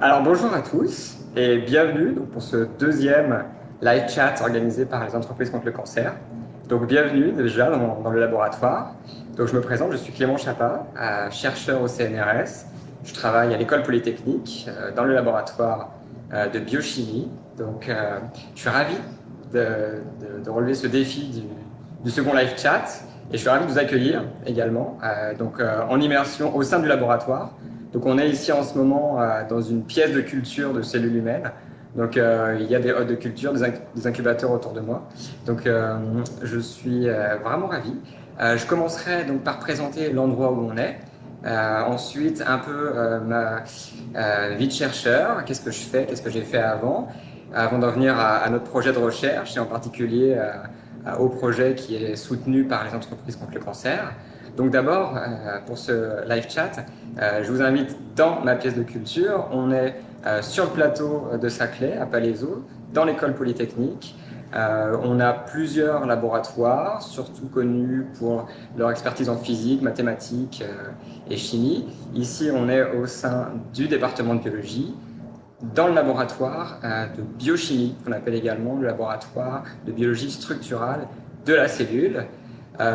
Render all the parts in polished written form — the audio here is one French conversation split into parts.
Alors bonjour à tous et bienvenue donc, pour ce deuxième live chat organisé par les entreprises contre le cancer. Donc bienvenue déjà dans le laboratoire. Donc je me présente, je suis Clément Chapa, chercheur au CNRS. Je travaille à l'école polytechnique dans le laboratoire de biochimie. Donc je suis ravi de relever ce défi du second live chat et je suis ravi de vous accueillir également en immersion au sein du laboratoire. Donc on est ici en ce moment dans une pièce de culture de cellules humaines. Donc il y a des hôtes de culture, des incubateurs autour de moi. Donc je suis vraiment ravi. Je commencerai donc par présenter l'endroit où on est. Ensuite, un peu ma vie de chercheur, qu'est-ce que je fais, qu'est-ce que j'ai fait avant d'en venir à notre projet de recherche et en particulier au projet qui est soutenu par les entreprises contre le cancer. Donc d'abord, pour ce live chat, je vous invite dans ma pièce de culture. On est sur le plateau de Saclay, à Palaiseau, dans l'école polytechnique. On a plusieurs laboratoires, surtout connus pour leur expertise en physique, mathématiques et chimie. Ici, on est au sein du département de biologie, dans le laboratoire de biochimie, qu'on appelle également le laboratoire de biologie structurale de la cellule.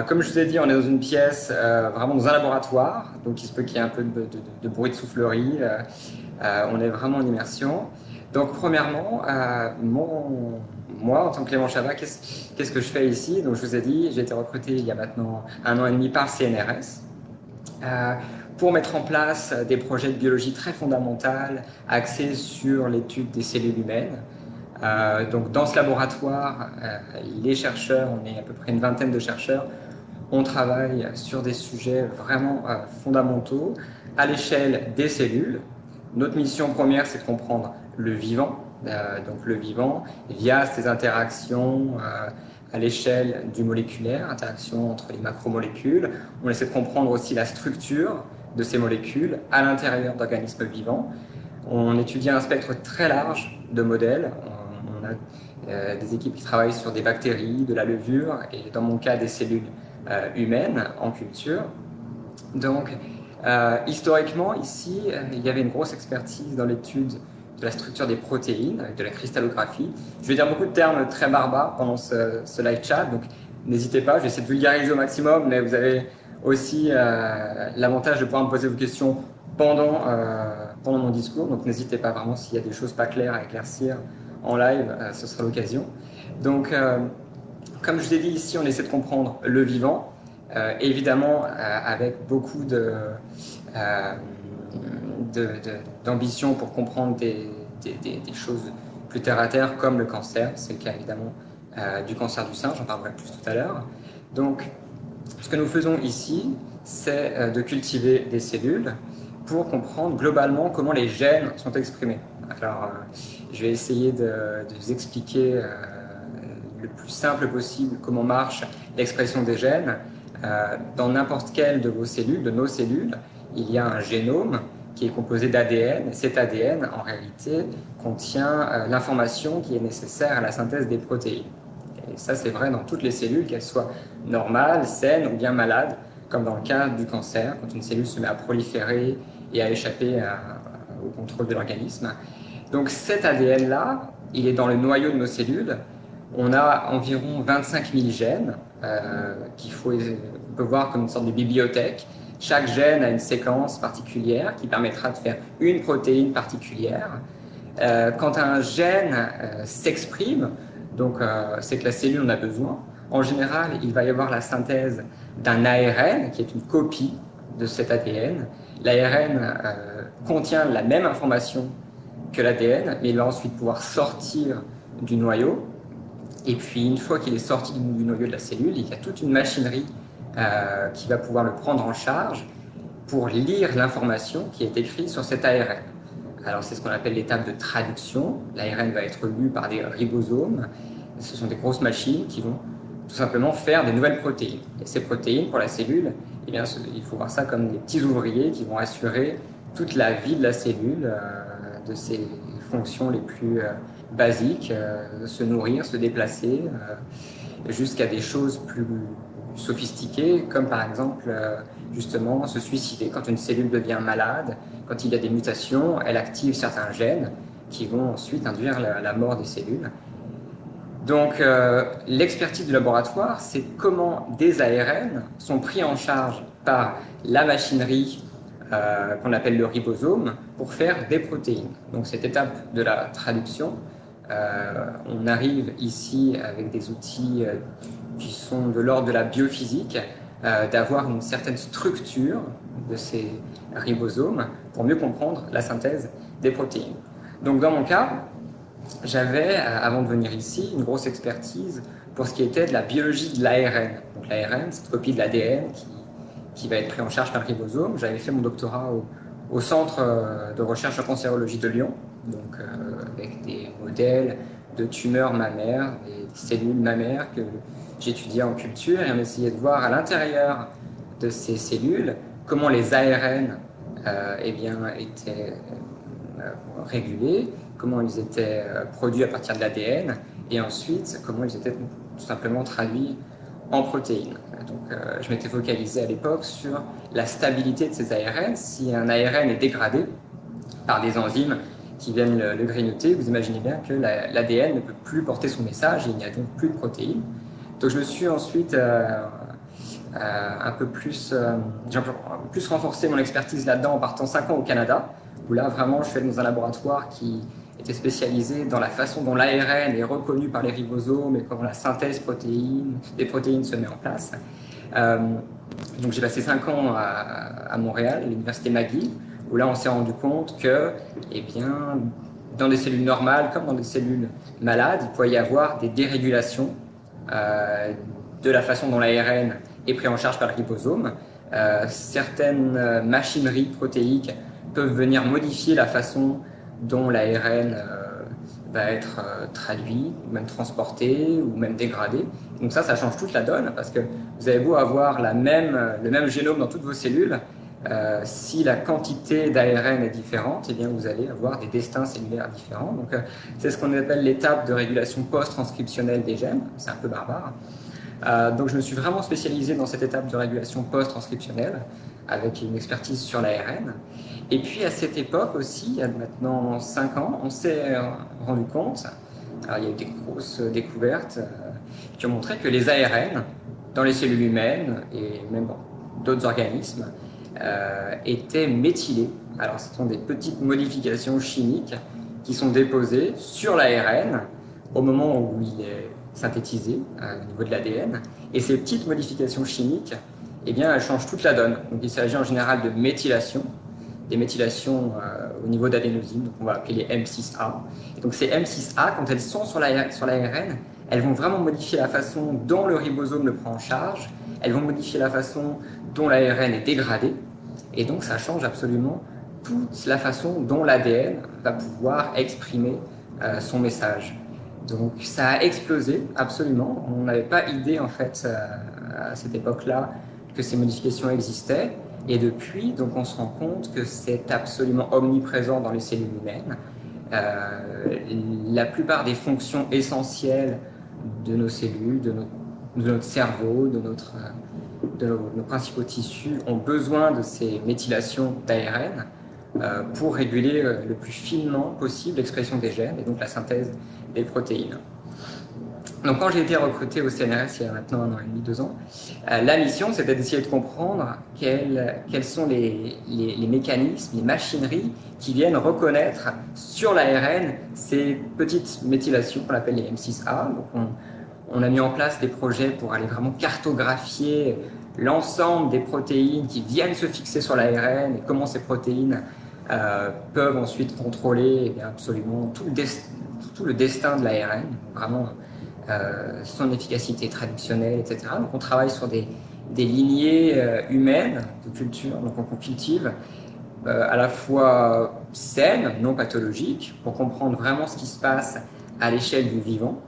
Comme je vous ai dit, on est dans une pièce, vraiment dans un laboratoire, donc il se peut qu'il y ait un peu de bruit de soufflerie. On est vraiment en immersion. Donc, premièrement, moi, en tant que Clément Chabat, qu'est-ce que je fais ici? Donc, je vous ai dit, j'ai été recruté il y a maintenant 1 an et demi par CNRS euh, pour mettre en place des projets de biologie très fondamentaux axés sur l'étude des cellules humaines. Donc dans ce laboratoire, les chercheurs, on est à peu près une vingtaine de chercheurs, on travaille sur des sujets vraiment fondamentaux à l'échelle des cellules. Notre mission première, c'est de comprendre le vivant, donc le vivant via ces interactions à l'échelle du moléculaire, interaction entre les macromolécules. On essaie de comprendre aussi la structure de ces molécules à l'intérieur d'organismes vivants. On étudie un spectre très large de modèles. On a des équipes qui travaillent sur des bactéries, de la levure et dans mon cas des cellules humaines en culture. Donc, historiquement, ici, il y avait une grosse expertise dans l'étude de la structure des protéines, avec de la cristallographie. Je vais dire beaucoup de termes très barbares pendant ce live chat, donc n'hésitez pas, je vais essayer de vulgariser au maximum, mais vous avez aussi l'avantage de pouvoir me poser vos questions pendant mon discours, donc n'hésitez pas vraiment s'il y a des choses pas claires à éclaircir en live, ce sera l'occasion. Donc, comme je vous ai dit ici, on essaie de comprendre le vivant, évidemment avec beaucoup d'ambition pour comprendre des choses plus terre à terre comme le cancer. C'est le cas évidemment du cancer du sein, j'en parlerai plus tout à l'heure. Donc ce que nous faisons ici, c'est de cultiver des cellules pour comprendre globalement comment les gènes sont exprimés. Alors je vais essayer de vous expliquer le plus simple possible comment marche l'expression des gènes. Dans n'importe quelle de vos cellules, de nos cellules, il y a un génome qui est composé d'ADN. Cet ADN, en réalité, contient l'information qui est nécessaire à la synthèse des protéines. Et ça, c'est vrai dans toutes les cellules, qu'elles soient normales, saines ou bien malades, comme dans le cas du cancer, quand une cellule se met à proliférer et à échapper au contrôle de l'organisme. Donc cet ADN-là, il est dans le noyau de nos cellules. On a environ 25 000 gènes qu'on peut voir comme une sorte de bibliothèque. Chaque gène a une séquence particulière qui permettra de faire une protéine particulière. Quand un gène s'exprime, c'est que la cellule en a besoin, en général, il va y avoir la synthèse d'un ARN qui est une copie de cet ADN. L'ARN contient la même information que l'ADN, mais il va ensuite pouvoir sortir du noyau. Et puis, une fois qu'il est sorti du noyau de la cellule, il y a toute une machinerie qui va pouvoir le prendre en charge pour lire l'information qui est écrite sur cet ARN. Alors, c'est ce qu'on appelle l'étape de traduction. L'ARN va être lu par des ribosomes. Ce sont des grosses machines qui vont tout simplement faire des nouvelles protéines. Et ces protéines, pour la cellule, eh bien, il faut voir ça comme des petits ouvriers qui vont assurer toute la vie de la cellule, de ses fonctions les plus basiques, se nourrir, se déplacer, jusqu'à des choses plus sophistiquées, comme par exemple justement se suicider quand une cellule devient malade, quand il y a des mutations, elle active certains gènes qui vont ensuite induire la mort des cellules. Donc l'expertise du laboratoire, c'est comment des ARN sont pris en charge par la machinerie qu'on appelle le ribosome pour faire des protéines. Donc cette étape de la traduction, on arrive ici avec des outils qui sont de l'ordre de la biophysique, d'avoir une certaine structure de ces ribosomes pour mieux comprendre la synthèse des protéines. Donc dans mon cas, j'avais, avant de venir ici, une grosse expertise pour ce qui était de la biologie de l'ARN. Donc l'ARN, c'est une copie de l'ADN qui va être pris en charge par le ribosome. J'avais fait mon doctorat au Centre de recherche en cancérologie de Lyon, donc avec des modèles de tumeurs mammaires, des cellules mammaires que j'étudiais en culture, et on essayait de voir à l'intérieur de ces cellules comment les ARN étaient régulés, comment ils étaient produits à partir de l'ADN, et ensuite comment ils étaient tout simplement traduits en protéines. Donc je m'étais focalisé à l'époque sur la stabilité de ces ARN. Si un ARN est dégradé par des enzymes qui viennent le grignoter, vous imaginez bien que l'ADN ne peut plus porter son message et il n'y a donc plus de protéines. Donc je me suis ensuite un peu plus renforcé mon expertise là-dedans en partant 5 ans au Canada, où là vraiment je suis allé dans un laboratoire qui était spécialisé dans la façon dont l'ARN est reconnu par les ribosomes et comment la synthèse des protéines se met en place. Donc j'ai passé 5 ans à Montréal, à l'université McGill, où là on s'est rendu compte que, dans des cellules normales comme dans des cellules malades, il pouvait y avoir des dérégulations de la façon dont l'ARN est pris en charge par le ribosome. Certaines machineries protéiques peuvent venir modifier la façon dont l'ARN va être traduit, ou même transporté, ou même dégradé. Donc ça change toute la donne, parce que vous avez beau avoir le même génome dans toutes vos cellules, si la quantité d'ARN est différente, eh bien vous allez avoir des destins cellulaires différents. Donc c'est ce qu'on appelle l'étape de régulation post-transcriptionnelle des gènes. C'est un peu barbare. Donc je me suis vraiment spécialisé dans cette étape de régulation post-transcriptionnelle avec une expertise sur l'ARN. Et puis à cette époque aussi, il y a maintenant 5 ans, on s'est rendu compte, alors il y a eu des grosses découvertes qui ont montré que les ARN dans les cellules humaines et même dans d'autres organismes étaient méthylés. Alors ce sont des petites modifications chimiques qui sont déposées sur l'ARN au moment où il est synthétisé au niveau de l'ADN. Et ces petites modifications chimiques, eh bien, elles changent toute la donne. Donc il s'agit en général de méthylation, des méthylations au niveau d'adénosine, donc on va appeler les M6A. Et donc ces M6A, quand elles sont sur l'ARN, elles vont vraiment modifier la façon dont le ribosome le prend en charge, elles vont modifier la façon dont l'ARN est dégradé, et donc ça change absolument toute la façon dont l'ADN va pouvoir exprimer son message. Donc ça a explosé, absolument. On n'avait pas idée en fait à cette époque-là que ces modifications existaient. Et depuis, donc, on se rend compte que c'est absolument omniprésent dans les cellules humaines. La plupart des fonctions essentielles de nos cellules, de notre cerveau, de nos principaux tissus ont besoin de ces méthylations d'ARN pour réguler le plus finement possible l'expression des gènes et donc la synthèse des protéines. Donc quand j'ai été recruté au CNRS il y a maintenant 1 an et demi, 2 ans, la mission c'était d'essayer de comprendre quels sont les mécanismes, les machineries qui viennent reconnaître sur l'ARN ces petites méthylations qu'on appelle les M6A. Donc on a mis en place des projets pour aller vraiment cartographier l'ensemble des protéines qui viennent se fixer sur l'ARN et comment ces protéines peuvent ensuite contrôler absolument tout le destin de l'ARN, vraiment son efficacité traductionnelle, etc. Donc on travaille sur des lignées humaines de culture, donc on cultive à la fois saines, non pathologiques, pour comprendre vraiment ce qui se passe à l'échelle du vivant,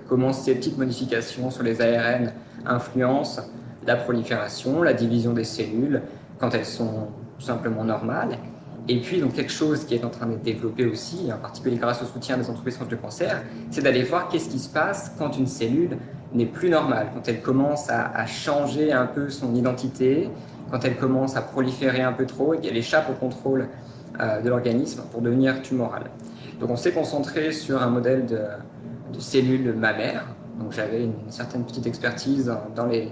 comment ces petites modifications sur les ARN influencent la prolifération, la division des cellules, quand elles sont tout simplement normales. Et puis, donc, quelque chose qui est en train d'être développé aussi, en particulier grâce au soutien des entreprises contre le cancer, c'est d'aller voir qu'est-ce qui se passe quand une cellule n'est plus normale, quand elle commence à changer un peu son identité, quand elle commence à proliférer un peu trop et qu'elle échappe au contrôle de l'organisme pour devenir tumoral. Donc on s'est concentré sur un modèle de cellules mammaires. Donc j'avais une certaine petite expertise dans les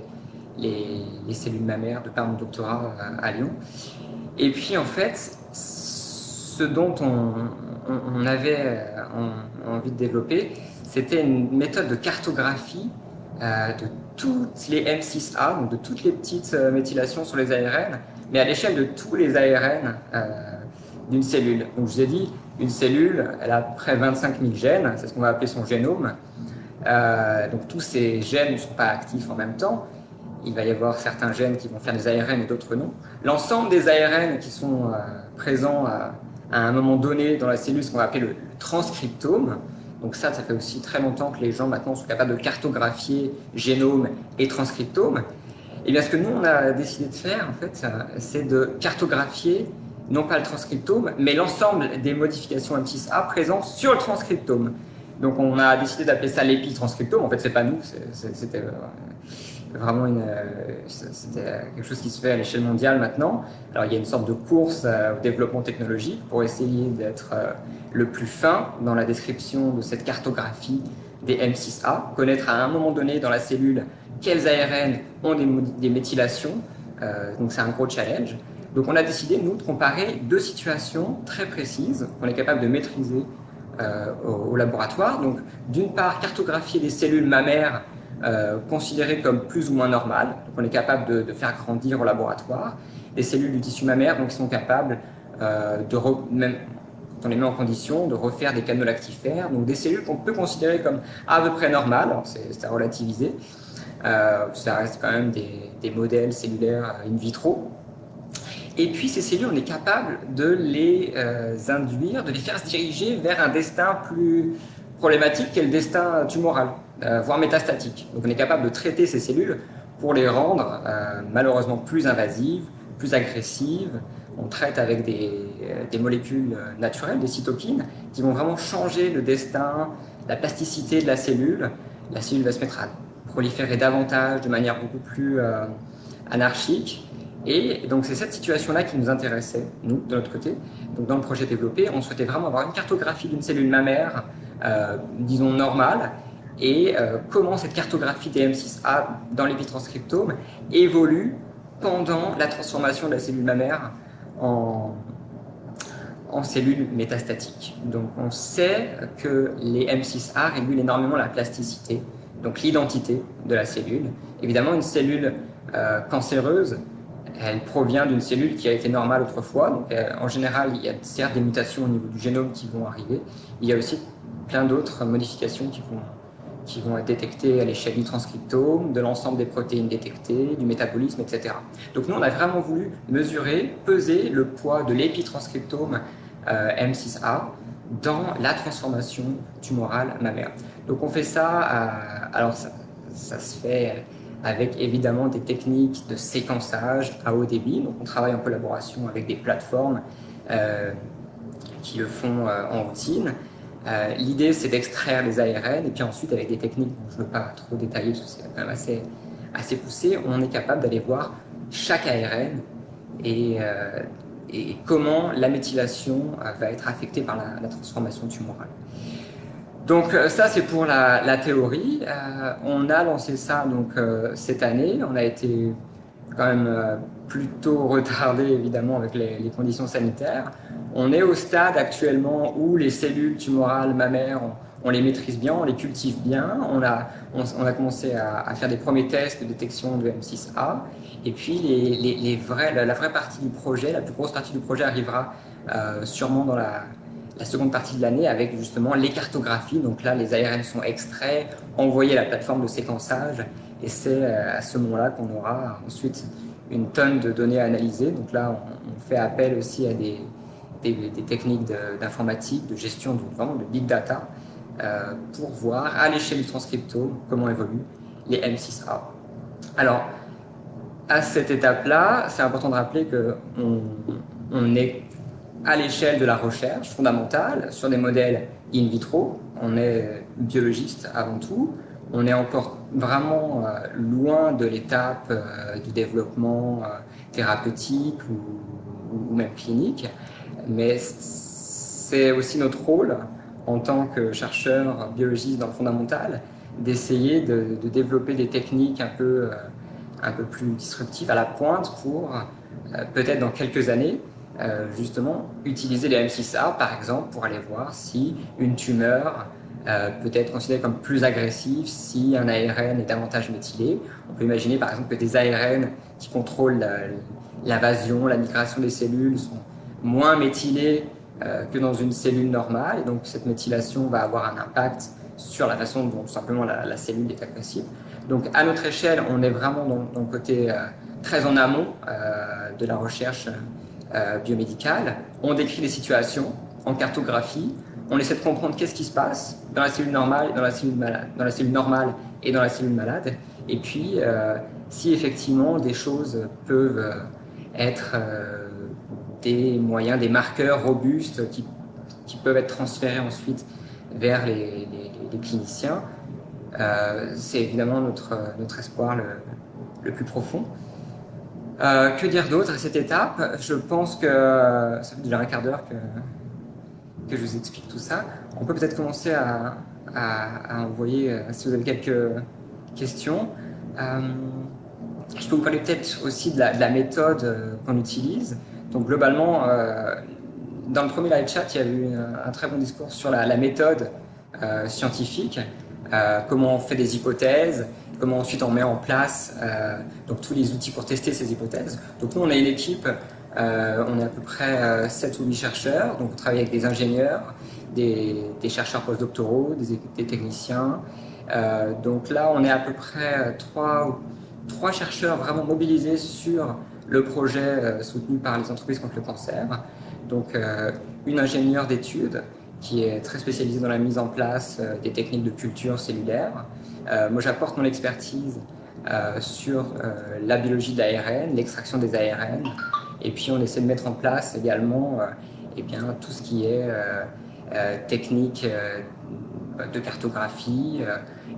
cellules mammaires de par mon doctorat à Lyon. Et puis en fait, ce dont on avait envie de développer, c'était une méthode de cartographie de toutes les M6A, donc de toutes les petites méthylations sur les ARN, mais à l'échelle de tous les ARN d'une cellule. Donc je vous ai dit, une cellule, elle a à peu près 25 000 gènes, c'est ce qu'on va appeler son génome. Donc tous ces gènes ne sont pas actifs en même temps. Il va y avoir certains gènes qui vont faire des ARN et d'autres non. L'ensemble des ARN qui sont présents à un moment donné dans la cellule, ce qu'on va appeler le transcriptome. Donc ça fait aussi très longtemps que les gens maintenant sont capables de cartographier génome et transcriptome. Et bien ce que nous on a décidé de faire en fait, c'est de cartographier non pas le transcriptome, mais l'ensemble des modifications M6A présentes sur le transcriptome. Donc on a décidé d'appeler ça l'épitranscriptome. En fait, c'est pas nous, c'était vraiment c'était quelque chose qui se fait à l'échelle mondiale maintenant. Alors il y a une sorte de course au développement technologique pour essayer d'être le plus fin dans la description de cette cartographie des M6A, connaître à un moment donné dans la cellule quels ARN ont des méthylations. Donc c'est un gros challenge. Donc on a décidé, nous, de comparer deux situations très précises qu'on est capable de maîtriser au laboratoire. Donc d'une part, cartographier des cellules mammaires considérées comme plus ou moins normales. Donc on est capable de faire grandir au laboratoire. Des cellules du tissu mammaire donc, qui sont capables même quand on les met en condition, de refaire des canaux lactifères. Donc des cellules qu'on peut considérer comme à peu près normales. Alors c'est à relativiser. Ça reste quand même des modèles cellulaires in vitro. Et puis ces cellules, on est capable de les induire, de les faire se diriger vers un destin plus problématique qu'est le destin tumoral, voire métastatique. Donc on est capable de traiter ces cellules pour les rendre malheureusement plus invasives, plus agressives. On traite avec des molécules naturelles, des cytokines, qui vont vraiment changer le destin, la plasticité de la cellule. La cellule va se mettre à proliférer davantage, de manière beaucoup plus anarchique. Et donc c'est cette situation-là qui nous intéressait, nous, de notre côté. Donc dans le projet développé, on souhaitait vraiment avoir une cartographie d'une cellule mammaire, disons normale, et comment cette cartographie des M6A dans l'épitranscriptome évolue pendant la transformation de la cellule mammaire en cellules métastatiques. Donc on sait que les M6A régulent énormément la plasticité, donc l'identité de la cellule. Évidemment, une cellule cancéreuse, elle provient d'une cellule qui a été normale autrefois. Donc, en général, il y a certes des mutations au niveau du génome qui vont arriver. Il y a aussi plein d'autres modifications qui vont être détectées à l'échelle du transcriptome, de l'ensemble des protéines détectées, du métabolisme, etc. Donc nous, on a vraiment voulu mesurer, peser le poids de l'épitranscriptome M6A dans la transformation tumorale mammaire. Donc on fait ça, alors ça se fait avec évidemment des techniques de séquençage à haut débit. Donc on travaille en collaboration avec des plateformes qui le font en routine. L'idée, c'est d'extraire les ARN et puis ensuite, avec des techniques dont je ne veux pas trop détailler parce que c'est quand même assez poussé, on est capable d'aller voir chaque ARN et comment la méthylation va être affectée par la transformation tumorale. Donc ça, c'est pour la théorie. On a lancé ça donc, cette année. On a été quand même plutôt retardé, évidemment, avec les conditions sanitaires. On est au stade actuellement où les cellules tumorales mammaires, on les maîtrise bien, on les cultive bien. On a commencé à faire des premiers tests de détection de M6A. Et puis la vraie partie du projet, la plus grosse partie du projet arrivera sûrement dans la seconde partie de l'année avec justement les cartographies. Donc là, les ARN sont extraits, envoyés à la plateforme de séquençage. Et c'est à ce moment-là qu'on aura ensuite une tonne de données à analyser. Donc là, on fait appel aussi à des techniques d'informatique, de gestion de big data, pour voir à l'échelle du transcriptome comment évoluent les M6A. Alors, à cette étape-là, c'est important de rappeler qu'on est à l'échelle de la recherche fondamentale sur des modèles in vitro. On est biologiste avant tout. On est encore vraiment loin de l'étape du développement thérapeutique ou même clinique. mais c'est aussi notre rôle en tant que chercheur biologiste dans le fondamental d'essayer de développer des techniques un peu plus disruptives à la pointe pour peut-être dans quelques années justement utiliser les M6A par exemple pour aller voir si une tumeur peut être considérée comme plus agressive si un ARN est davantage méthylé. On peut imaginer par exemple que des ARN qui contrôlent l'invasion, la migration des cellules sont moins méthylés que dans une cellule normale, et donc cette méthylation va avoir un impact sur la façon dont tout simplement la cellule est agressive. Donc à notre échelle, on est vraiment dans le côté très en amont de la recherche biomédicale. On décrit les situations en cartographie, on essaie de comprendre qu'est-ce qui se passe dans la cellule normale et dans la cellule malade, dans la cellule normale et dans la cellule malade, et puis si effectivement des choses peuvent être des moyens, des marqueurs robustes qui peuvent être transférés ensuite vers les cliniciens. C'est évidemment notre espoir le plus profond. Que dire d'autre à cette étape? Je pense que ça fait déjà un quart d'heure que je vous explique tout ça. On peut peut-être commencer à envoyer, si vous avez quelques questions. Je peux vous parler peut-être aussi de la méthode qu'on utilise. Donc globalement, dans le premier live chat, il y a eu un très bon discours sur la méthode scientifique, comment on fait des hypothèses, comment ensuite on met en place donc tous les outils pour tester ces hypothèses. Donc nous, on a une équipe, on est à peu près 7 ou 8 chercheurs, donc on travaille avec des ingénieurs, des chercheurs postdoctoraux, des techniciens. Donc là, on est à peu près 3 chercheurs vraiment mobilisés sur le projet soutenu par les entreprises contre le cancer. Donc une ingénieure d'études qui est très spécialisée dans la mise en place des techniques de culture cellulaire. Moi, j'apporte mon expertise sur la biologie de l'ARN, l'extraction des ARN, et puis on essaie de mettre en place également eh bien, tout ce qui est technique de cartographie,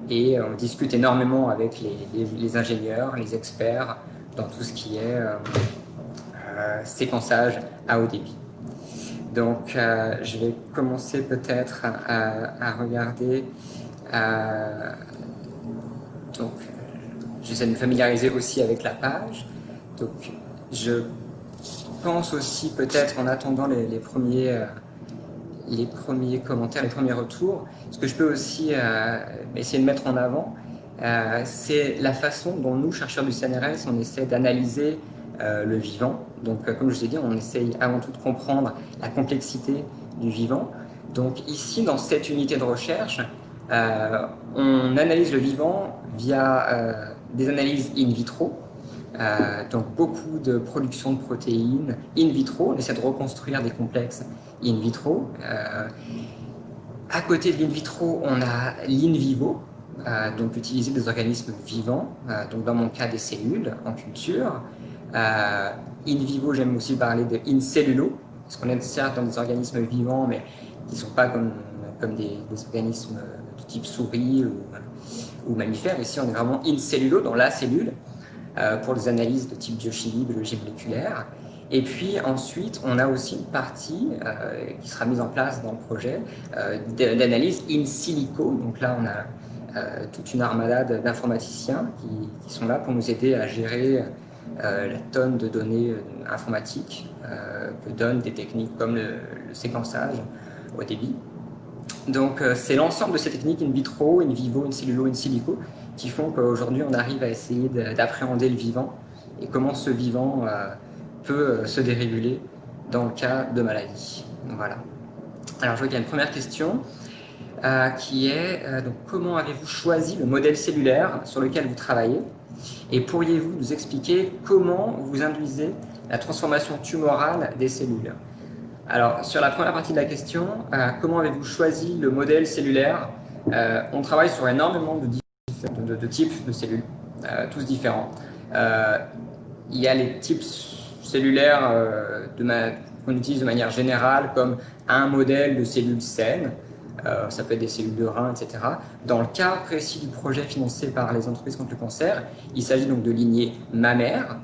et on discute énormément avec les ingénieurs, les experts dans tout ce qui est séquençage à haut débit. Donc je vais commencer peut-être à regarder. Donc j'essaie de me familiariser aussi avec la page. Donc je pense aussi peut-être en attendant les premiers commentaires, les premiers retours, ce que je peux aussi essayer de mettre en avant, c'est la façon dont nous, chercheurs du CNRS, on essaie d'analyser le vivant. Donc comme je vous ai dit, on essaye avant tout de comprendre la complexité du vivant. Donc ici, dans cette unité de recherche, on analyse le vivant via des analyses in vitro, donc beaucoup de production de protéines in vitro. On essaie de reconstruire des complexes in vitro. À côté de l'in vitro, on a l'in vivo, donc utiliser des organismes vivants, donc dans mon cas des cellules en culture. In vivo, j'aime aussi parler de in cellulo, parce qu'on est certes dans des organismes vivants, mais qui ne sont pas comme des organismes de type souris ou mammifères. Ici, on est vraiment in cellulo, dans la cellule, pour les analyses de type biochimie, biologie moléculaire. Et puis ensuite, on a aussi une partie qui sera mise en place dans le projet d'analyse in silico. Donc là, on a toute une armada d'informaticiens qui sont là pour nous aider à gérer la tonne de données informatiques que donnent des techniques comme le séquençage au débit. Donc c'est l'ensemble de ces techniques in vitro, in vivo, in cellulo, in silico qui font qu'aujourd'hui on arrive à essayer d'appréhender le vivant et comment ce vivant peut se déréguler dans le cas de maladie. Voilà. Alors je vois qu'il y a une première question qui est donc, comment avez-vous choisi le modèle cellulaire sur lequel vous travaillez, et pourriez-vous nous expliquer comment vous induisez la transformation tumorale des cellules? Alors sur la première partie de la question, comment avez-vous choisi le modèle cellulaire? On travaille sur énormément de types de cellules, tous différents. Il y a les types cellulaires qu'on utilise de manière générale comme un modèle de cellules saines, ça peut être des cellules de rein, etc. Dans le cas précis du projet financé par les entreprises contre le cancer, il s'agit donc de lignées mammaires.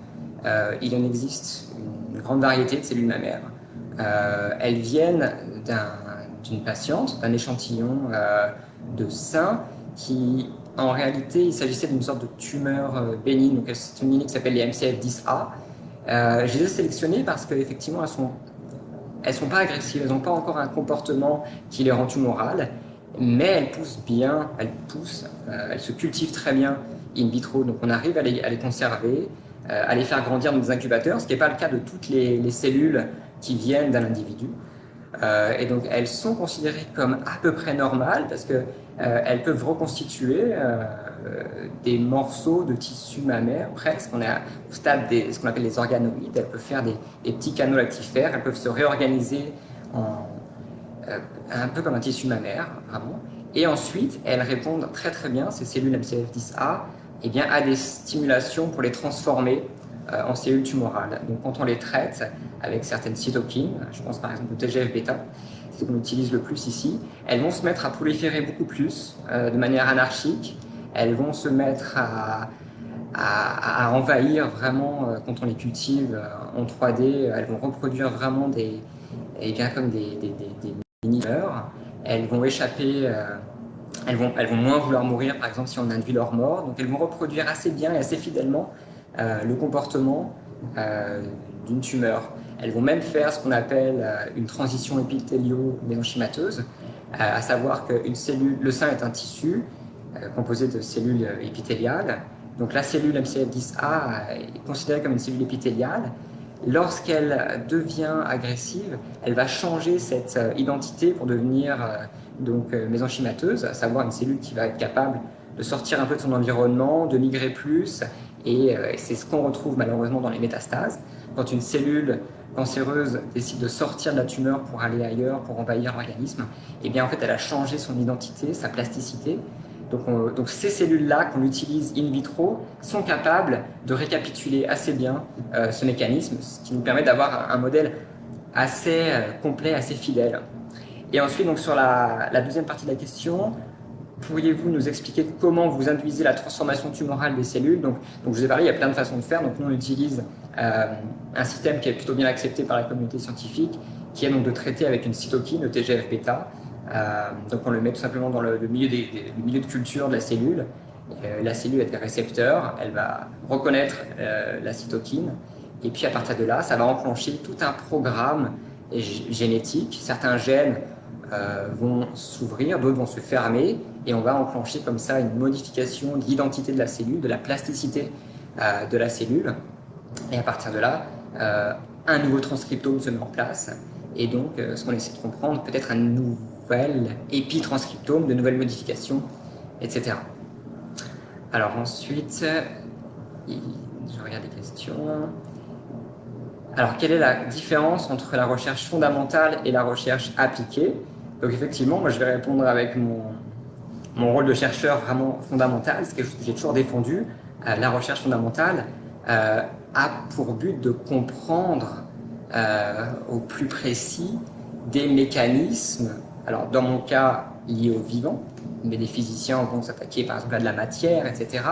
Il en existe une grande variété de cellules mammaires. elles viennent d'une patiente, d'un échantillon de sein qui, en réalité, il s'agissait d'une sorte de tumeur bénigne. Donc, c'est une lignée qui s'appelle les MCF10A. Je les ai sélectionnées parce qu'effectivement, elles sont pas agressives, elles n'ont pas encore un comportement qui les rend tumorales, mais elles poussent bien, elles se cultivent très bien in vitro, donc on arrive à les conserver, à les faire grandir dans des incubateurs, ce qui n'est pas le cas de toutes les cellules qui viennent d'un individu. Et donc elles sont considérées comme à peu près normales parce que elles peuvent reconstituer des morceaux de tissu mammaire presque. On est au stade de ce qu'on appelle les organoïdes. Elles peuvent faire des petits canaux lactifères. Elles peuvent se réorganiser un peu comme un tissu mammaire, vraiment. Et ensuite, elles répondent très très bien, ces cellules MCF10A, eh bien, à des stimulations pour les transformer en cellules tumorales. Donc quand on les traite avec certaines cytokines, je pense par exemple au TGF-bêta, c'est ce qu'on utilise le plus ici, elles vont se mettre à proliférer beaucoup plus de manière anarchique. Elles vont se mettre à envahir vraiment, quand on les cultive en 3D, elles vont reproduire vraiment comme des mini-tumeurs. Elles vont échapper, elles vont moins vouloir mourir, par exemple, si on induit leur mort. Donc elles vont reproduire assez bien et assez fidèlement le comportement d'une tumeur. Elles vont même faire ce qu'on appelle une transition épithélio-mésenchymateuse, à savoir que le sein est un tissu composé de cellules épithéliales. Donc la cellule MCF10A est considérée comme une cellule épithéliale. Lorsqu'elle devient agressive, elle va changer cette identité pour devenir mésenchymateuse, à savoir une cellule qui va être capable de sortir un peu de son environnement, de migrer plus, et c'est ce qu'on retrouve malheureusement dans les métastases. Quand une cellule cancéreuse décide de sortir de la tumeur pour aller ailleurs, pour envahir l'organisme, eh bien en fait elle a changé son identité, sa plasticité. Donc ces cellules-là qu'on utilise in vitro sont capables de récapituler assez bien ce mécanisme, ce qui nous permet d'avoir un modèle assez complet, assez fidèle. Et ensuite, donc, sur la deuxième partie de la question, pourriez-vous nous expliquer comment vous induisez la transformation tumorale des cellules? Donc, je vous ai parlé, il y a plein de façons de faire. Donc nous, on utilise un système qui est plutôt bien accepté par la communauté scientifique, qui est donc de traiter avec une cytokine, le TGF-bêta. Donc on le met tout simplement dans le milieu de culture de la cellule. La cellule a des récepteurs, elle va reconnaître la cytokine, et puis à partir de là, ça va enclencher tout un programme génétique. Certains gènes vont s'ouvrir, d'autres vont se fermer, et on va enclencher comme ça une modification de l'identité de la cellule, de la plasticité de la cellule. Et à partir de là, un nouveau transcriptome se met en place, et donc ce qu'on essaie de comprendre, peut-être un nouvel épitranscriptome, de nouvelles modifications, etc. Alors ensuite, je regarde les questions. Alors, quelle est la différence entre la recherche fondamentale et la recherche appliquée? Donc effectivement, moi je vais répondre avec mon rôle de chercheur vraiment fondamental, c'est quelque chose que j'ai toujours défendu. La recherche fondamentale a pour but de comprendre au plus précis des mécanismes, alors dans mon cas liés au vivant, mais des physiciens vont s'attaquer par exemple à de la matière, etc.,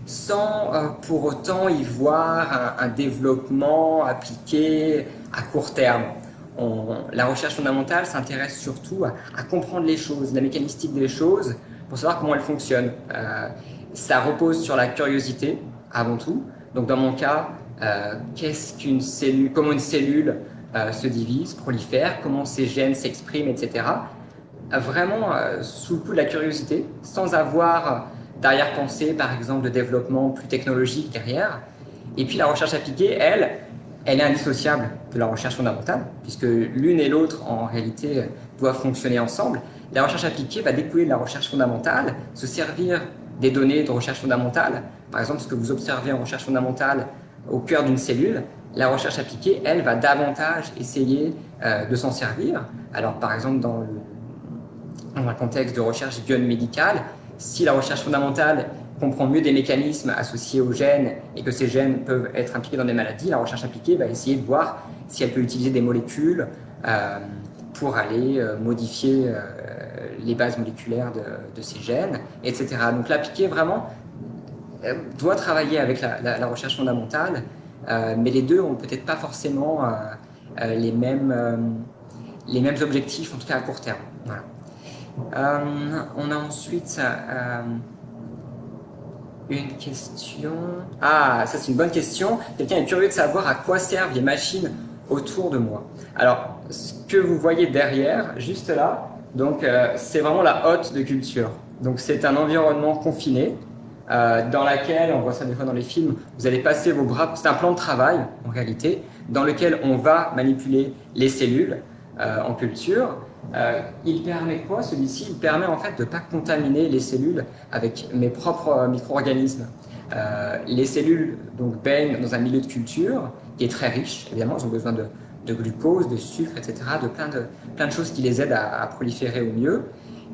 sans pour autant y voir un développement appliqué à court terme. La recherche fondamentale s'intéresse surtout à comprendre les choses, la mécanistique des choses, pour savoir comment elles fonctionnent. Ça repose sur la curiosité, avant tout. Donc dans mon cas, qu'est-ce qu'une cellule, comment une cellule se divise, prolifère, comment ces gènes s'expriment, etc. Vraiment sous le coup de la curiosité, sans avoir d'arrière-pensée, par exemple, de développement plus technologique derrière. Et puis la recherche appliquée, elle est indissociable de la recherche fondamentale, puisque l'une et l'autre, en réalité, doivent fonctionner ensemble. La recherche appliquée va découler de la recherche fondamentale, se servir des données de recherche fondamentale. Par exemple, ce que vous observez en recherche fondamentale au cœur d'une cellule, la recherche appliquée, elle, va davantage essayer de s'en servir. Alors, par exemple, dans un contexte de recherche biomédicale, si la recherche fondamentale comprend mieux des mécanismes associés aux gènes et que ces gènes peuvent être impliqués dans des maladies, la recherche appliquée va essayer de voir si elle peut utiliser des molécules pour aller modifier les bases moléculaires de ces gènes, etc. Donc l'appliqué vraiment doit travailler avec la recherche fondamentale, mais les deux n'ont peut-être pas forcément les mêmes objectifs, en tout cas à court terme. Voilà. On a ensuite une question. Ah, ça c'est une bonne question. Quelqu'un est curieux de savoir à quoi servent les machines autour de moi. Alors, ce que vous voyez derrière, juste là, donc c'est vraiment la hotte de culture. Donc c'est un environnement confiné dans lequel, on voit ça des fois dans les films, vous allez passer vos bras, c'est un plan de travail en réalité, dans lequel on va manipuler les cellules en culture. Il permet quoi celui-ci? Il permet en fait de ne pas contaminer les cellules avec mes propres micro-organismes. Les cellules donc baignent dans un milieu de culture qui est très riche, évidemment, ils ont besoin de glucose, de sucre, etc., de plein de choses qui les aident à proliférer au mieux.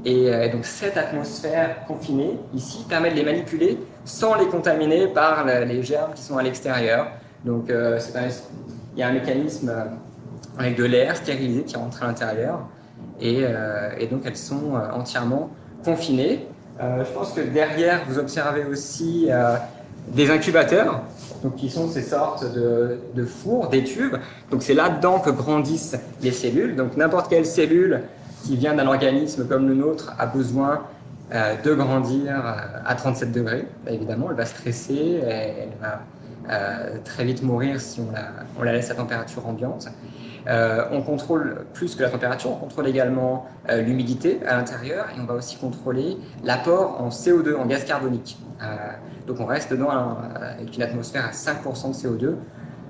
Et donc cette atmosphère confinée, ici, permet de les manipuler sans les contaminer par les germes qui sont à l'extérieur. Donc il y a un mécanisme avec de l'air stérilisé qui rentre à l'intérieur. Et donc elles sont entièrement confinées. Je pense que derrière, vous observez aussi des incubateurs, donc qui sont ces sortes de fours, d'étuves. Donc c'est là-dedans que grandissent les cellules. Donc n'importe quelle cellule qui vient d'un organisme comme le nôtre a besoin de grandir à 37 degrés. Évidemment, elle va stresser, elle va très vite mourir si on la laisse à température ambiante. On contrôle plus que la température, on contrôle également l'humidité à l'intérieur et on va aussi contrôler l'apport en CO2, en gaz carbonique. Donc on reste dedans avec une atmosphère à 5% de CO2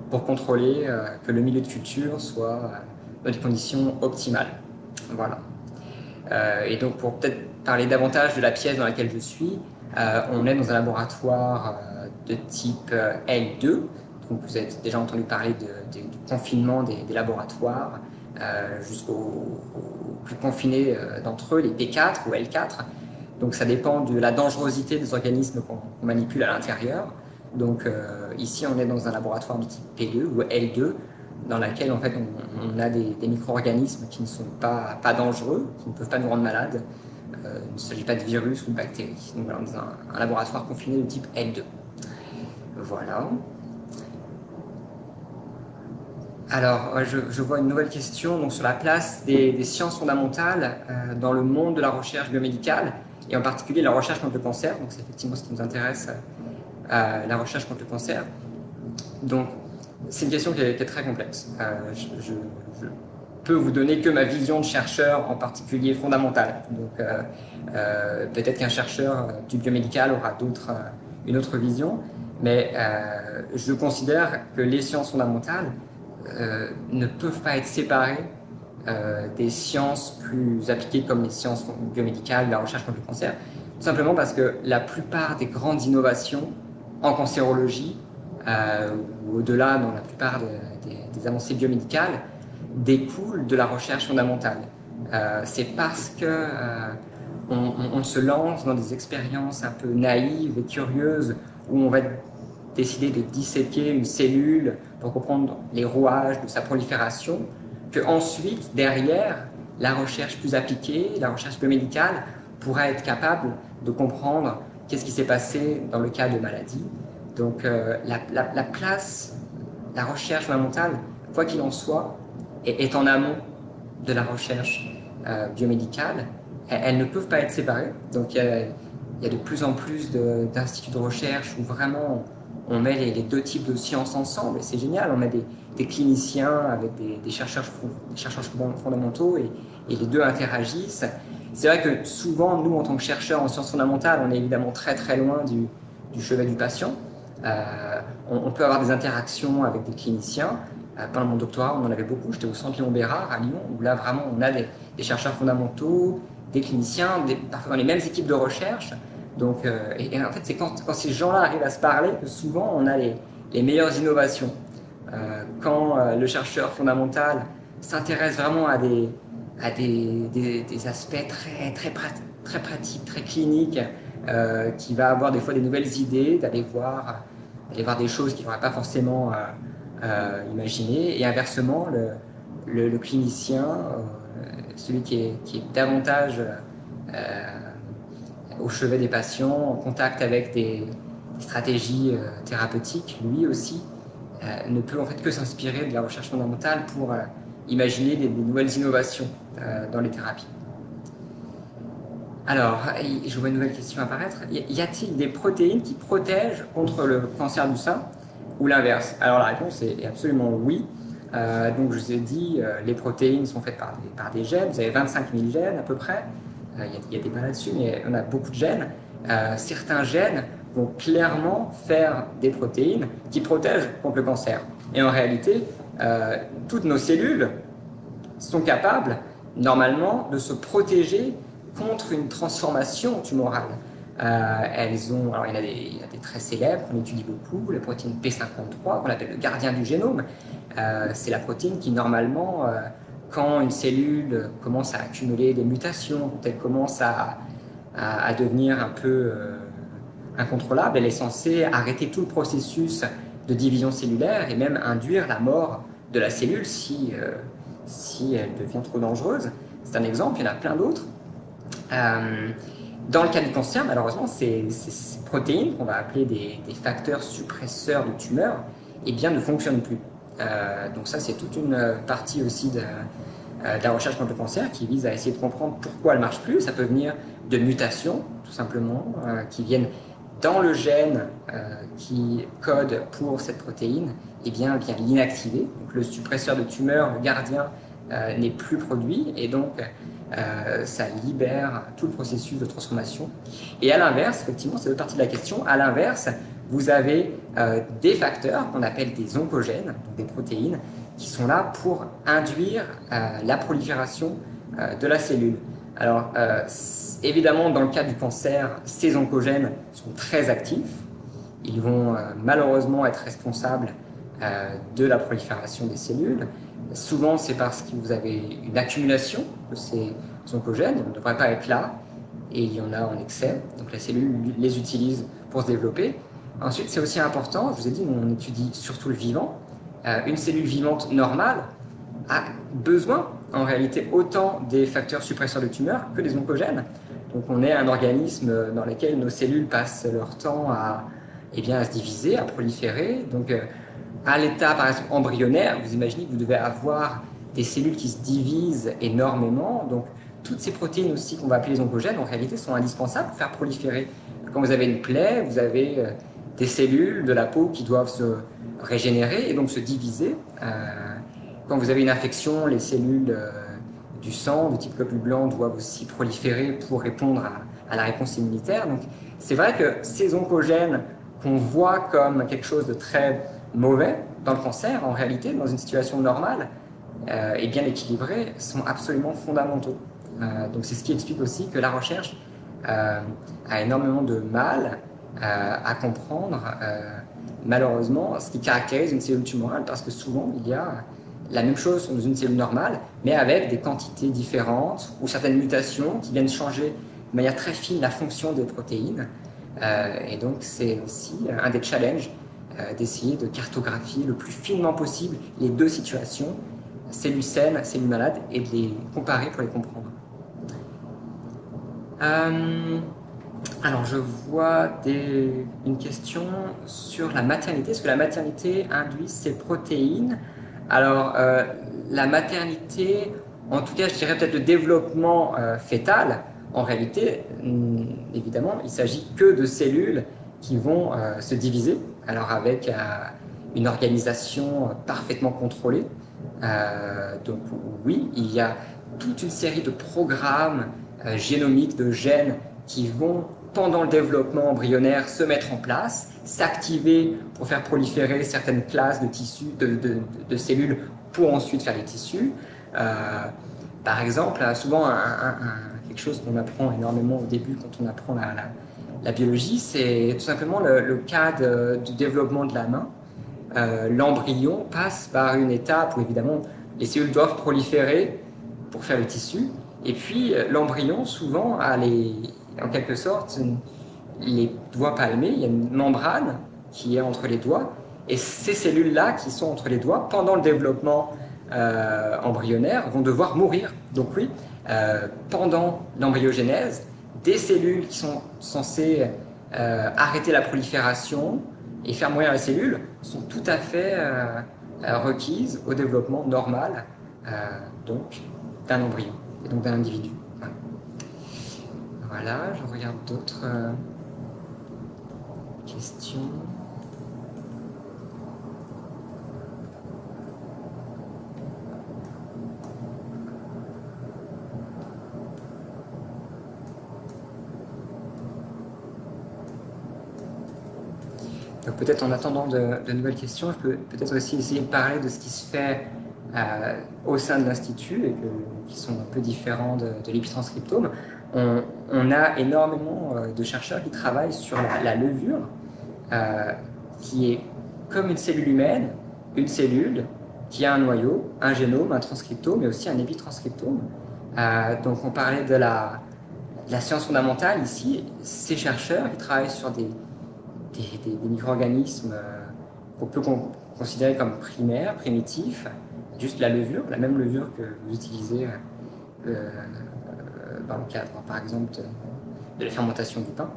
pour contrôler que le milieu de culture soit dans des conditions optimales. Voilà. Et donc pour peut-être parler davantage de la pièce dans laquelle je suis, on est dans un laboratoire de type L2. Donc vous avez déjà entendu parler du confinement des laboratoires jusqu'aux plus confinés d'entre eux, les P4 ou L4. Donc ça dépend de la dangerosité des organismes qu'on manipule à l'intérieur. Donc ici on est dans un laboratoire de type P2 ou L2 dans laquelle en fait on a des micro-organismes qui ne sont pas dangereux, qui ne peuvent pas nous rendre malades. Il ne s'agit pas de virus ou de bactéries. Donc voilà, on est dans un laboratoire confiné de type L2. Voilà. Alors, je vois une nouvelle question donc, sur la place des sciences fondamentales dans le monde de la recherche biomédicale, et en particulier la recherche contre le cancer. Donc, c'est effectivement ce qui nous intéresse, la recherche contre le cancer. Donc, c'est une question qui est très complexe. Je peux vous donner que ma vision de chercheur, en particulier fondamentale. Donc, peut-être qu'un chercheur du biomédical aura une autre vision, mais je considère que les sciences fondamentales ne peuvent pas être séparées des sciences plus appliquées comme les sciences biomédicales, la recherche contre le cancer, tout simplement parce que la plupart des grandes innovations en cancérologie, ou au-delà dans la plupart des avancées biomédicales, découlent de la recherche fondamentale. C'est parce que on se lance dans des expériences un peu naïves et curieuses où on va décider de disséquer une cellule pour comprendre les rouages de sa prolifération, que ensuite, derrière, la recherche plus appliquée, la recherche biomédicale, pourra être capable de comprendre qu'est-ce qui s'est passé dans le cas de maladie. Donc la place, la recherche fondamentale, quoi qu'il en soit, est en amont de la recherche biomédicale. Elles ne peuvent pas être séparées. Donc il y a de plus en plus d'instituts de recherche où vraiment on met les deux types de sciences ensemble, et c'est génial. On met des cliniciens avec des chercheurs fondamentaux et les deux interagissent. C'est vrai que souvent, nous, en tant que chercheurs en sciences fondamentales, on est évidemment très très loin du chevet du patient. On peut avoir des interactions avec des cliniciens. Pendant mon doctorat, on en avait beaucoup. J'étais au centre Léon Bérard à Lyon, où là vraiment on a des chercheurs fondamentaux, des cliniciens, parfois dans les mêmes équipes de recherche. Donc, et en fait, c'est quand ces gens-là arrivent à se parler que souvent on a les meilleures innovations. Quand le chercheur fondamental s'intéresse vraiment à des aspects très pratiques, très cliniques, qui va avoir des fois des nouvelles idées, d'aller voir des choses qu'il n'aurait pas forcément imaginées. Et inversement, le clinicien, celui qui est davantage au chevet des patients, en contact avec des stratégies thérapeutiques, lui aussi ne peut en fait que s'inspirer de la recherche fondamentale pour imaginer des nouvelles innovations dans les thérapies. Alors, je vois une nouvelle question apparaître. Y a-t-il des protéines qui protègent contre le cancer du sein ou l'inverse? Alors la réponse est absolument oui. Donc je vous ai dit, les protéines sont faites par des gènes. Vous avez 25 000 gènes à peu près. Il y a des débats là-dessus, mais on a beaucoup de gènes. Certains gènes vont clairement faire des protéines qui protègent contre le cancer. Et en réalité, toutes nos cellules sont capables, normalement, de se protéger contre une transformation tumorale. Alors il y en a des très célèbres qu'on étudie beaucoup, la protéine P53, qu'on appelle le gardien du génome. C'est la protéine qui, normalement, quand une cellule commence à accumuler des mutations, quand elle commence à devenir un peu incontrôlable, elle est censée arrêter tout le processus de division cellulaire et même induire la mort de la cellule si elle devient trop dangereuse. C'est un exemple, il y en a plein d'autres. Dans le cas du cancer, malheureusement, ces protéines, qu'on va appeler des facteurs suppresseurs de tumeurs, eh bien, ne fonctionnent plus. Donc ça, c'est toute une partie aussi de la recherche contre le cancer qui vise à essayer de comprendre pourquoi elle ne marche plus. Ça peut venir de mutations, tout simplement, qui viennent dans le gène qui code pour cette protéine, eh bien, vient l'inactiver. Donc le suppresseur de tumeur, le gardien, n'est plus produit, et donc ça libère tout le processus de transformation. Et à l'inverse, effectivement, c'est l'autre partie de la question, à l'inverse, vous avez des facteurs qu'on appelle des oncogènes, donc des protéines, qui sont là pour induire la prolifération de la cellule. Alors, évidemment, dans le cas du cancer, ces oncogènes sont très actifs. Ils vont malheureusement être responsables de la prolifération des cellules. Souvent, c'est parce que vous avez une accumulation de ces oncogènes. Ils ne devraient pas être là, et il y en a en excès. Donc la cellule les utilise pour se développer. Ensuite, c'est aussi important, je vous ai dit, on étudie surtout le vivant. Une cellule vivante normale a besoin, en réalité, autant des facteurs suppresseurs de tumeurs que des oncogènes. Donc on est un organisme dans lequel nos cellules passent leur temps à se diviser, à proliférer. Donc à l'état, par exemple, embryonnaire, vous imaginez que vous devez avoir des cellules qui se divisent énormément. Donc toutes ces protéines aussi qu'on va appeler les oncogènes, en réalité, sont indispensables pour faire proliférer. Quand vous avez une plaie, vous avez des cellules de la peau qui doivent se régénérer et donc se diviser. Quand vous avez une infection, les cellules du sang, de type globule blanc, doivent aussi proliférer pour répondre à la réponse immunitaire. Donc c'est vrai que ces oncogènes qu'on voit comme quelque chose de très mauvais dans le cancer, en réalité, dans une situation normale et bien équilibrée, sont absolument fondamentaux. Donc c'est ce qui explique aussi que la recherche a énormément de mal à comprendre, malheureusement, ce qui caractérise une cellule tumorale, parce que souvent il y a la même chose dans une cellule normale, mais avec des quantités différentes ou certaines mutations qui viennent changer de manière très fine la fonction des protéines. Et donc c'est aussi un des challenges d'essayer de cartographier le plus finement possible les deux situations, cellules saines, cellules malades, et de les comparer pour les comprendre. Alors je vois une question sur la maternité. Est-ce que la maternité induit ces protéines? Alors la maternité, en tout cas je dirais peut-être le développement fœtal, en réalité, évidemment, il ne s'agit que de cellules qui vont se diviser, alors avec une organisation parfaitement contrôlée. Donc oui, il y a toute une série de programmes génomiques, de gènes qui vont, pendant le développement embryonnaire, se mettre en place, s'activer pour faire proliférer certaines classes de tissus, de cellules pour ensuite faire les tissus. Par exemple, souvent quelque chose qu'on apprend énormément au début quand on apprend la biologie, c'est tout simplement le cas du développement de la main. L'embryon passe par une étape où évidemment les cellules doivent proliférer pour faire le tissu, et puis l'embryon souvent a en quelque sorte les doigts palmés, il y a une membrane qui est entre les doigts, et ces cellules-là qui sont entre les doigts, pendant le développement embryonnaire, vont devoir mourir. Donc oui, pendant l'embryogénèse, des cellules qui sont censées arrêter la prolifération et faire mourir la cellule sont tout à fait requises au développement normal donc d'un embryon et donc d'un individu. Voilà, je regarde d'autres questions. Donc peut-être en attendant de nouvelles questions, je peux peut-être aussi essayer de parler de ce qui se fait au sein de l'Institut et qui sont un peu différents de l'épitranscriptome. On a énormément de chercheurs qui travaillent sur la levure, qui est comme une cellule humaine, une cellule qui a un noyau, un génome, un transcriptome, mais aussi un épitranscriptome. Donc on parlait de la science fondamentale ici. Ces chercheurs qui travaillent sur des micro-organismes qu'on peut considérer comme primaires, primitifs, juste la levure, la même levure que vous utilisez dans le cadre, par exemple, de la fermentation du pain.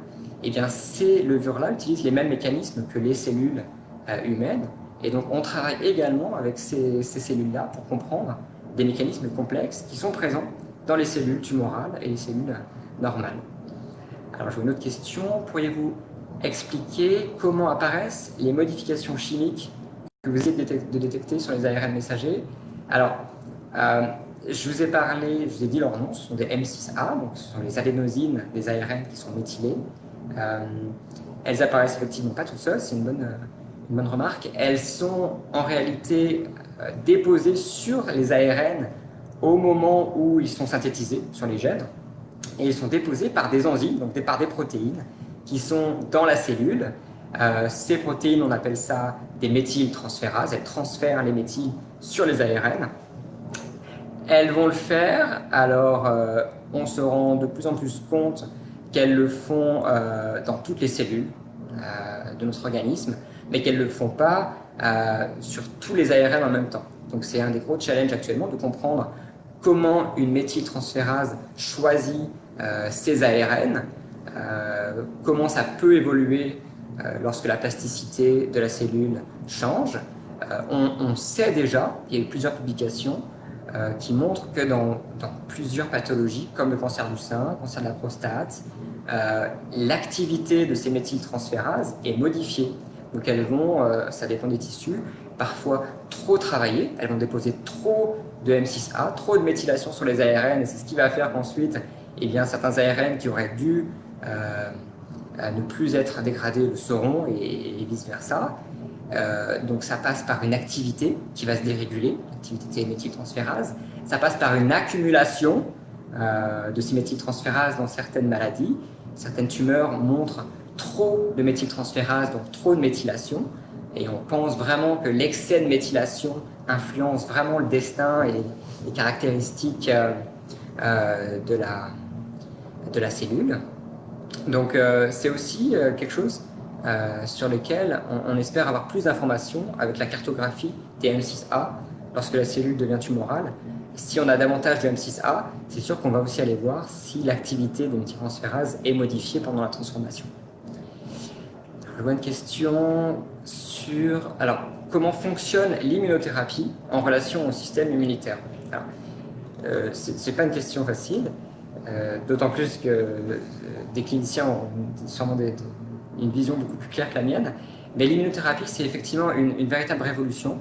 Et bien, ces levures-là utilisent les mêmes mécanismes que les cellules humaines. Et donc, on travaille également avec ces cellules-là pour comprendre des mécanismes complexes qui sont présents dans les cellules tumorales et les cellules normales. Alors, j'ai une autre question. Pourriez-vous expliquer comment apparaissent les modifications chimiques que vous essayez de détecter sur les ARN messagers? Alors, je vous ai parlé, je vous ai dit leur nom, ce sont des M6A, donc ce sont les adénosines des ARN qui sont méthylées. Elles apparaissent effectivement pas toutes seules, c'est une bonne remarque. Elles sont en réalité déposées sur les ARN au moment où ils sont synthétisés sur les gènes, et ils sont déposés par des enzymes, donc par des protéines, qui sont dans la cellule. Ces protéines, on appelle ça des méthyltransférases, elles transfèrent les méthyls sur les ARN. Elles vont le faire, alors on se rend de plus en plus compte qu'elles le font dans toutes les cellules de notre organisme, mais qu'elles ne le font pas sur tous les ARN en même temps. Donc c'est un des gros challenges actuellement de comprendre comment une méthyltransférase choisit ces ARN, comment ça peut évoluer lorsque la plasticité de la cellule change. On sait déjà, il y a eu plusieurs publications qui montrent que dans plusieurs pathologies, comme le cancer du sein, le cancer de la prostate, l'activité de ces méthyltransférases est modifiée. Donc elles vont, ça dépend des tissus, parfois trop travailler, elles vont déposer trop de M6A, trop de méthylation sur les ARN, et c'est ce qui va faire qu'ensuite, eh bien, certains ARN qui auraient dû ne plus être dégradés le seront, et vice-versa. Donc ça passe par une activité qui va se déréguler, l'activité des méthyltransférases. Ça passe par une accumulation de ces méthyltransférases dans certaines maladies. Certaines tumeurs montrent trop de méthyltransférases, donc trop de méthylation. Et on pense vraiment que l'excès de méthylation influence vraiment le destin et les caractéristiques de la cellule. Donc c'est aussi quelque chose sur lequel on espère avoir plus d'informations avec la cartographie des M6A lorsque la cellule devient tumorale. Si on a davantage de M6A, c'est sûr qu'on va aussi aller voir si l'activité des méthyltransférases est modifiée pendant la transformation. Je vois une question sur comment fonctionne l'immunothérapie en relation au système immunitaire. Ce n'est pas une question facile, d'autant plus que des cliniciens ont sûrement une vision beaucoup plus claire que la mienne. Mais l'immunothérapie, c'est effectivement une véritable révolution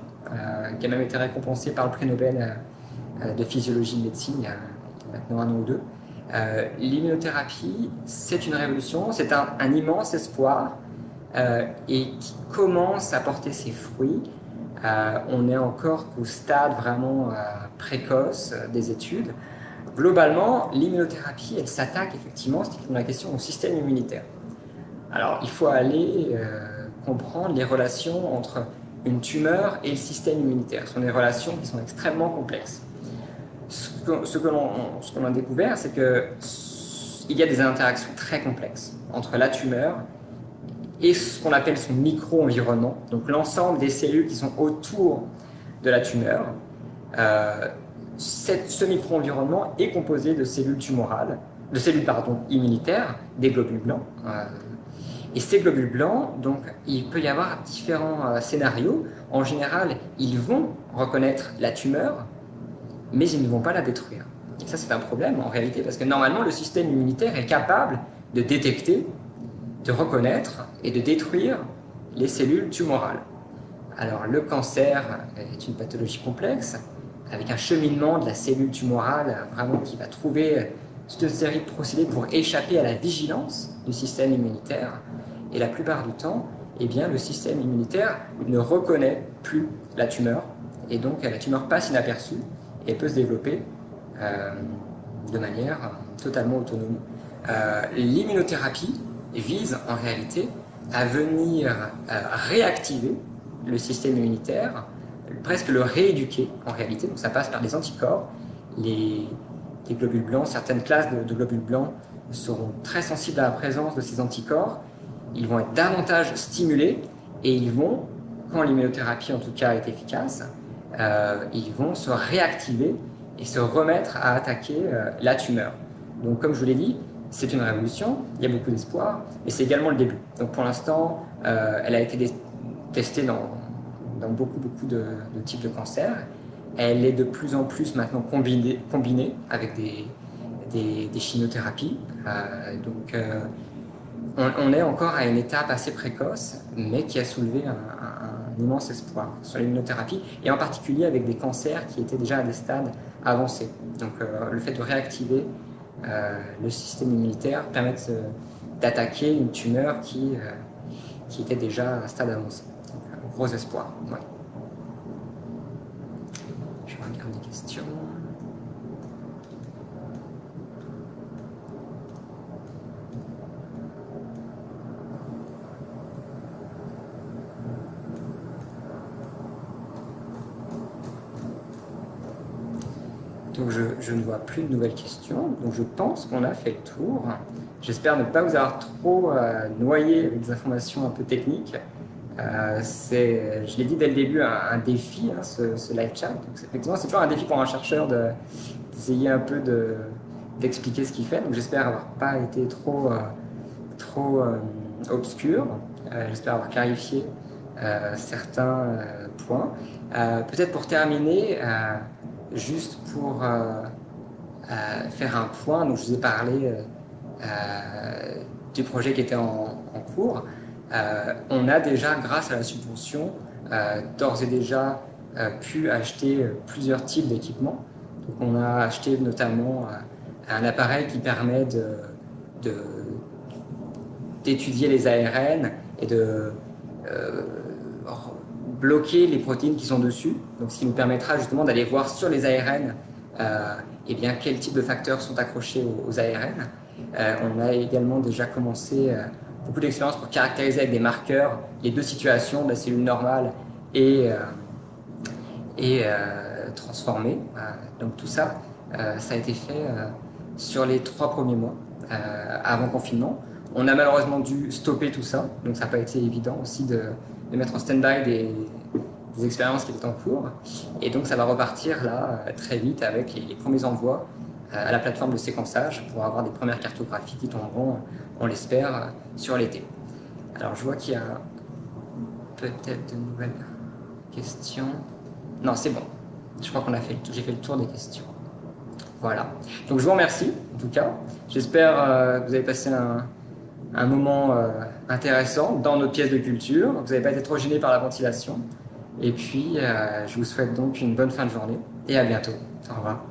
qui a même été récompensée par le prix Nobel de physiologie de médecine il y a maintenant 1 an ou 2. L'immunothérapie, c'est une révolution, c'est un immense espoir et qui commence à porter ses fruits. On n'est encore qu'au stade vraiment précoce des études. Globalement, l'immunothérapie, elle s'attaque effectivement, c'est la question, au système immunitaire. Alors, il faut aller comprendre les relations entre une tumeur et le système immunitaire. Ce sont des relations qui sont extrêmement complexes. Ce que l'on a découvert, c'est qu'il y a des interactions très complexes entre la tumeur et ce qu'on appelle son micro-environnement, donc l'ensemble des cellules qui sont autour de la tumeur. Ce micro-environnement est composé de cellules tumorales, immunitaires, des globules blancs. Et ces globules blancs, donc, il peut y avoir différents scénarios. En général, ils vont reconnaître la tumeur, mais ils ne vont pas la détruire. Et ça, c'est un problème en réalité, parce que normalement, le système immunitaire est capable de détecter, de reconnaître et de détruire les cellules tumorales. Alors, le cancer est une pathologie complexe, avec un cheminement de la cellule tumorale vraiment qui va trouver toute une série de procédés pour échapper à la vigilance du système immunitaire. Et la plupart du temps, eh bien, le système immunitaire ne reconnaît plus la tumeur, et donc la tumeur passe inaperçue et peut se développer de manière totalement autonome. L'immunothérapie vise en réalité à venir réactiver le système immunitaire, presque le rééduquer en réalité. Donc ça passe par les anticorps, les globules blancs. Certaines classes de globules blancs seront très sensibles à la présence de ces anticorps. Ils vont être davantage stimulés et ils vont, quand l'immunothérapie en tout cas est efficace, ils vont se réactiver et se remettre à attaquer la tumeur. Donc comme je vous l'ai dit, c'est une révolution, il y a beaucoup d'espoir, mais c'est également le début. Donc pour l'instant, elle a été testée dans beaucoup de types de cancers. Elle est de plus en plus maintenant combinée avec des chimiothérapies. On est encore à une étape assez précoce, mais qui a soulevé un immense espoir sur l'immunothérapie, et en particulier avec des cancers qui étaient déjà à des stades avancés. Donc le fait de réactiver le système immunitaire permet d'attaquer une tumeur qui était déjà à un stade avancé. Donc, gros espoir. Ouais. Je regarde les questions. Donc je ne vois plus de nouvelles questions, donc je pense qu'on a fait le tour. J'espère ne pas vous avoir trop noyé avec des informations un peu techniques. C'est, je l'ai dit dès le début, un défi, hein, ce live chat. Donc effectivement, c'est toujours un défi pour un chercheur d'essayer un peu d'expliquer ce qu'il fait. Donc j'espère avoir pas été trop obscur. J'espère avoir clarifié certains points. Peut-être pour terminer, juste pour faire un point, donc je vous ai parlé du projet qui était en cours. On a déjà, grâce à la subvention, d'ores et déjà pu acheter plusieurs types d'équipements. Donc on a acheté notamment un appareil qui permet d'étudier les ARN et de bloquer les protéines qui sont dessus, donc ce qui nous permettra justement d'aller voir sur les ARN eh bien, quels types de facteurs sont accrochés aux ARN. On a également déjà commencé beaucoup d'expériences pour caractériser avec des marqueurs les deux situations de la cellule normale et transformée. Donc tout ça, ça a été fait sur les 3 premiers mois avant confinement. On a malheureusement dû stopper tout ça, donc ça n'a pas été évident aussi de mettre en stand-by des expériences qui étaient en cours. Et donc ça va repartir là très vite avec les premiers envois à la plateforme de séquençage pour avoir des premières cartographies qui tomberont, on l'espère, sur l'été. Alors je vois qu'il y a peut-être de nouvelles questions. Non, c'est bon. Je crois j'ai fait le tour des questions. Voilà. Donc je vous remercie en tout cas. J'espère que vous avez passé un moment intéressant dans notre pièce de culture. Vous n'avez pas été trop gêné par la ventilation. Et puis, je vous souhaite donc une bonne fin de journée et à bientôt. Au revoir.